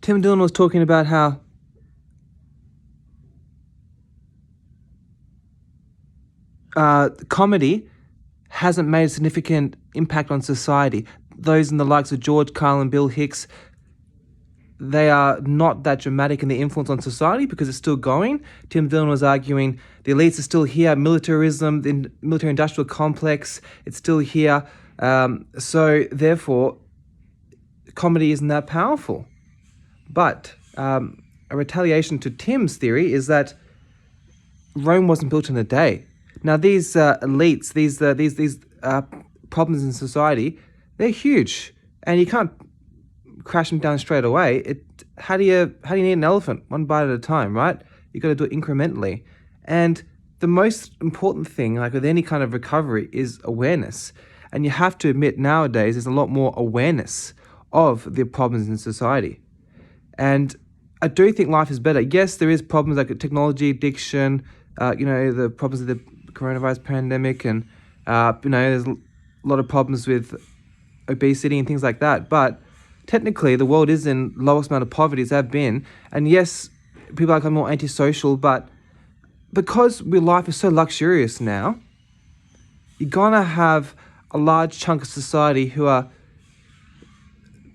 Tim Dillon was talking about how comedy hasn't made a significant impact on society. Those in the likes of George Carlin, Bill Hicks, they are not that dramatic in the influence on society because it's still going. Tim Dillon was arguing the elites are still here, militarism, the military-industrial complex, it's still here. So therefore, comedy isn't that powerful. But a retaliation to Tim's theory is that Rome wasn't built in a day. Now these elites, these problems in society, they're huge, and you can't crash them down straight away. How do you eat an elephant? One bite at a time, right? You got to do it incrementally. And the most important thing, like with any kind of recovery, is awareness. And you have to admit nowadays there's a lot more awareness of the problems in society. And I do think life is better. Yes, there is problems like technology, addiction, the problems of the coronavirus pandemic, and there's a lot of problems with obesity and things like that. But technically, the world is in lowest amount of poverty as have been. And yes, people are becoming more antisocial, but because life is so luxurious now, you're gonna have a large chunk of society who are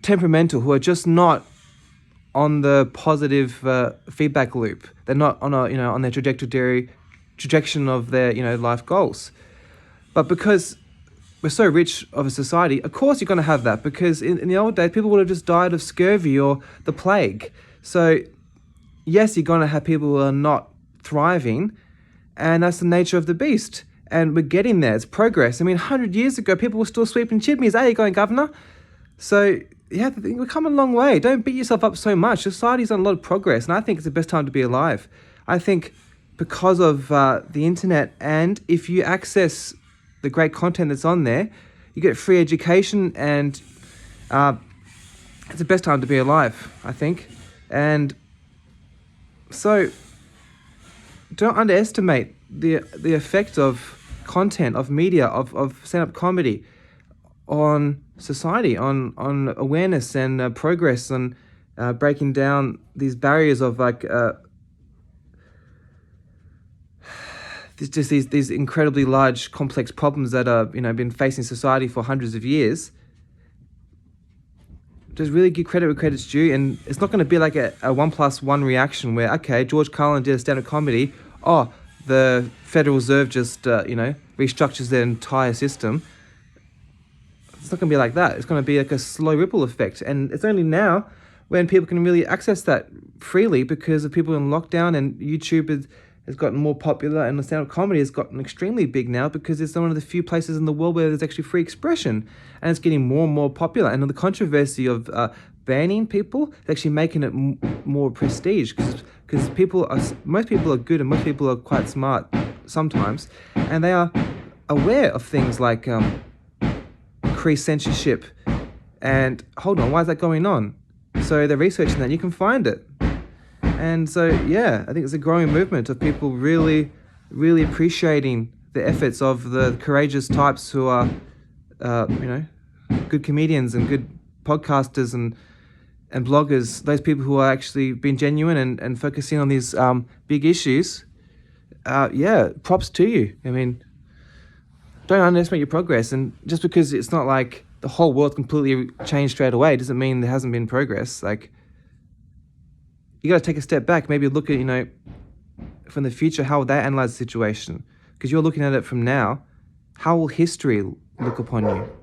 temperamental, who are just not on the positive feedback loop. They're not on their trajectory of their life goals. But because we're so rich of a society, of course you're going to have that, because in the old days people would have just died of scurvy or the plague. So yes, you're going to have people who are not thriving, and that's the nature of the beast. And we're getting there. It's progress. I mean, 100 years ago, people were still sweeping chimneys. How are you going, governor? So yeah, we've come a long way. Don't beat yourself up so much. Society's on a lot of progress, and I think it's the best time to be alive. I think because of the internet, and if you access the great content that's on there, you get free education, and it's the best time to be alive, I think. And so don't underestimate the effect of content, of media, of stand-up comedy on society, on awareness and progress, and breaking down these barriers of these incredibly large, complex problems that are been facing society for hundreds of years. Just really give credit where credit's due, and it's not going to be like a 1+1 reaction where, okay, George Carlin did a stand-up comedy, the Federal Reserve just restructures their entire system. It's not going to be like that. It's going to be like a slow ripple effect, and it's only now when people can really access that freely because of people in lockdown, and YouTube has gotten more popular, and the stand-up comedy has gotten extremely big now because it's one of the few places in the world where there's actually free expression, and it's getting more and more popular. And the controversy of banning people is actually making it more prestige, because most people are good, and most people are quite smart sometimes, and they are aware of things like increased censorship. And hold on, why is that going on? So they're researching that, you can find it. And so, yeah, I think it's a growing movement of people really, really appreciating the efforts of the courageous types who are, good comedians and good podcasters and bloggers, those people who are actually being genuine and focusing on these big issues. Props to you. I mean, don't underestimate your progress. And just because it's not like the whole world completely changed straight away doesn't mean there hasn't been progress. Like, you got to take a step back, maybe look at, from the future, how will they analyze the situation? Because you're looking at it from now. How will history look upon you?